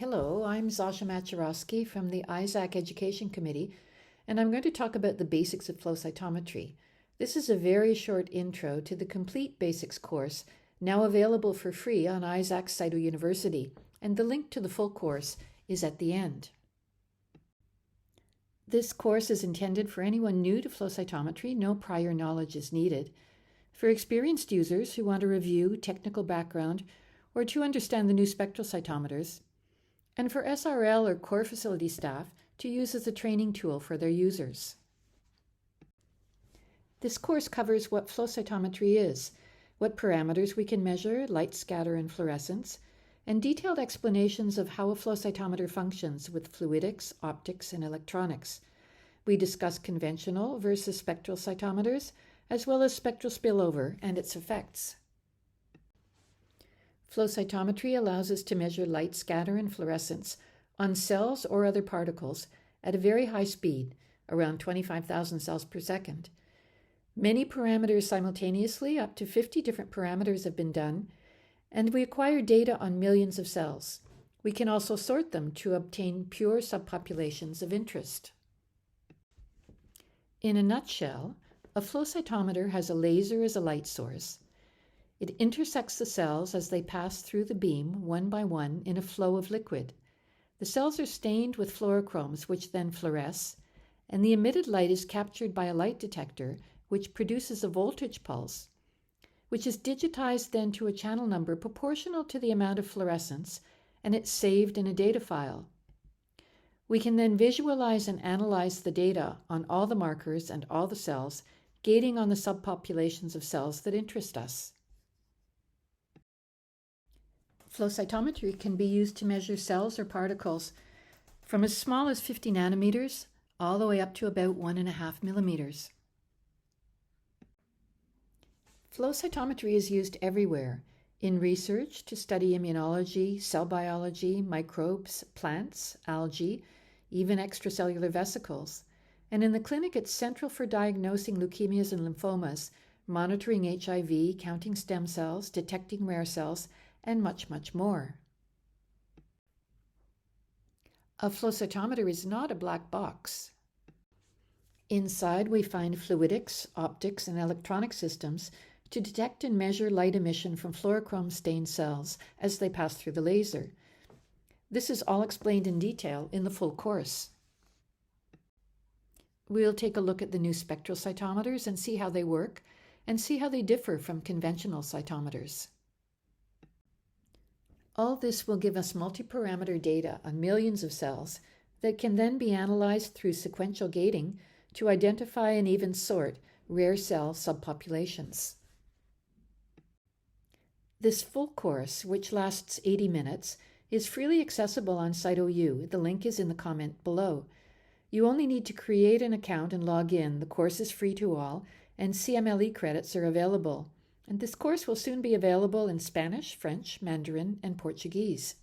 Hello, I'm Zasha Macherowski from the ISAC Education Committee, and I'm going to talk about the basics of flow cytometry. This is a very short intro to the complete basics course, now available for free on ISAC Cyto University, and the link to the full course is at the end. This course is intended for anyone new to flow cytometry. No prior knowledge is needed. For experienced users who want to review technical background or to understand the new spectral cytometers, and for SRL or core facility staff to use as a training tool for their users. This course covers what flow cytometry is, what parameters we can measure, light scatter and fluorescence, and detailed explanations of how a flow cytometer functions with fluidics, optics, and electronics. We discuss conventional versus spectral cytometers, as well as spectral spillover and its effects. Flow cytometry allows us to measure light scatter and fluorescence on cells or other particles at a very high speed, around 25,000 cells per second. Many parameters simultaneously, up to 50 different parameters have been done, and we acquire data on millions of cells. We can also sort them to obtain pure subpopulations of interest. In a nutshell, a flow cytometer has a laser as a light source. It intersects the cells as they pass through the beam, one by one, in a flow of liquid. The cells are stained with fluorochromes, which then fluoresce, and the emitted light is captured by a light detector, which produces a voltage pulse, which is digitized then to a channel number proportional to the amount of fluorescence, and it's saved in a data file. We can then visualize and analyze the data on all the markers and all the cells, gating on the subpopulations of cells that interest us. Flow cytometry can be used to measure cells or particles from as small as 50 nanometers all the way up to about 1.5 millimeters. Flow cytometry is used everywhere, in research to study immunology, cell biology, microbes, plants, algae, even extracellular vesicles. And in the clinic, it's central for diagnosing leukemias and lymphomas, monitoring HIV, counting stem cells, detecting rare cells, and much, much more. A flow cytometer is not a black box. Inside, we find fluidics, optics, and electronic systems to detect and measure light emission from fluorochrome-stained cells as they pass through the laser. This is all explained in detail in the full course. We'll take a look at the new spectral cytometers and see how they work, and see how they differ from conventional cytometers. All this will give us multi-parameter data on millions of cells that can then be analyzed through sequential gating to identify and even sort rare cell subpopulations. This full course, which lasts 80 minutes, is freely accessible on CytoU. The link is in the comment below. You only need to create an account and log in. The course is free to all, and CMLE credits are available. And this course will soon be available in Spanish, French, Mandarin, and Portuguese.